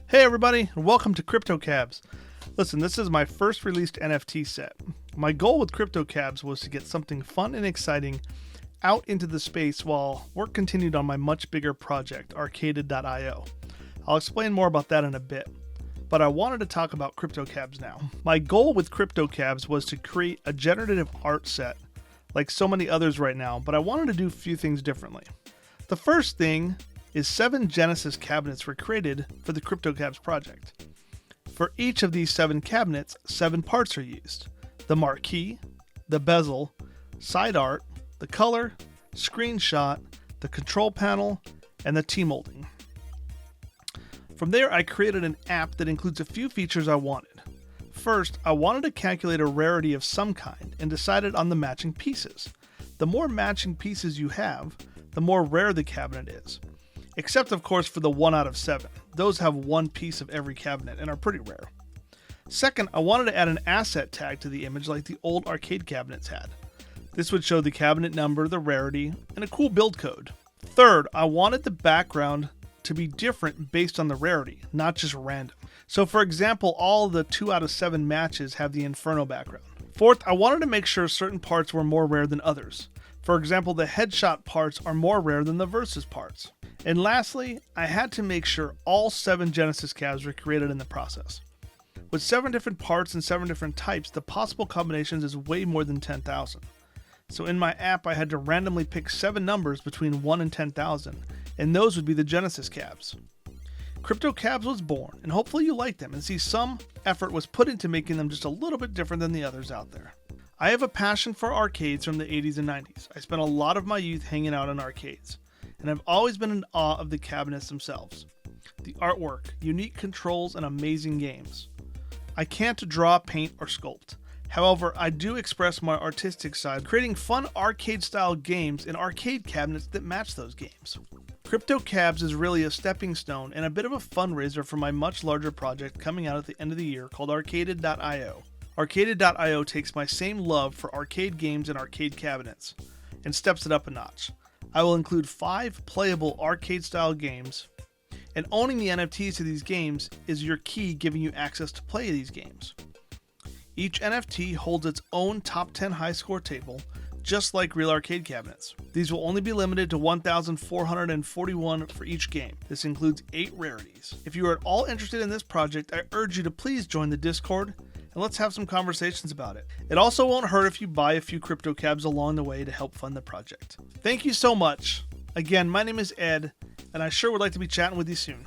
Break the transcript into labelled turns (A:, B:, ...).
A: Hey everybody, and welcome to CryptoCabz. Listen, this is my first released NFT set. My goal with CryptoCabz was to get something fun and exciting out into the space while work continued on my much bigger project, arcaded.io. I'll explain more about that in a bit, but I wanted to talk about CryptoCabz now. My goal with CryptoCabz was to create a generative art set like so many others right now, but I wanted to do a few things differently. The first thing is 7 Genesis cabinets were created for the CryptoCabz project. For each of these 7 cabinets, 7 parts are used: the marquee, the bezel, side art, the color, screenshot, the control panel, and the T-molding. From there, I created an app that includes a few features I wanted. First, I wanted to calculate a rarity of some kind and decided on the matching pieces. The more matching pieces you have, the more rare the cabinet is. Except, of course, for the 1 out of 7. Those have 1 piece of every cabinet and are pretty rare. Second, I wanted to add an asset tag to the image like the old arcade cabinets had. This would show the cabinet number, the rarity, and a cool build code. Third, I wanted the background to be different based on the rarity, not just random. So for example, all the 2 out of 7 matches have the Inferno background. Fourth, I wanted to make sure certain parts were more rare than others. For example, the headshot parts are more rare than the versus parts. And lastly, I had to make sure all 7 Genesis Cabz were created in the process. With 7 different parts and 7 different types, the possible combinations is way more than 10,000. So in my app, I had to randomly pick 7 numbers between 1 and 10,000, and those would be the Genesis Cabz. CryptoCabz was born, and hopefully you like them and see some effort was put into making them just a little bit different than the others out there. I have a passion for arcades from the 80s and 90s. I spent a lot of my youth hanging out in arcades, and I've always been in awe of the cabinets themselves. The artwork, unique controls, and amazing games. I can't draw, paint, or sculpt. However, I do express my artistic side, creating fun arcade-style games in arcade cabinets that match those games. CryptoCabz is really a stepping stone and a bit of a fundraiser for my much larger project coming out at the end of the year called arcaded.io. Arcaded.io takes my same love for arcade games and arcade cabinets and steps it up a notch. I will include 5 playable arcade-style games, and owning the NFTs to these games is your key giving you access to play these games. Each NFT holds its own top 10 high score table, just like real arcade cabinets. These will only be limited to 1,441 for each game. This includes 8 rarities. If you are at all interested in this project, I urge you to please join the Discord and let's have some conversations about it. It also won't hurt if you buy a few CryptoCabz along the way to help fund the project. Thank you so much. Again, my name is Ed, and I sure would like to be chatting with you soon.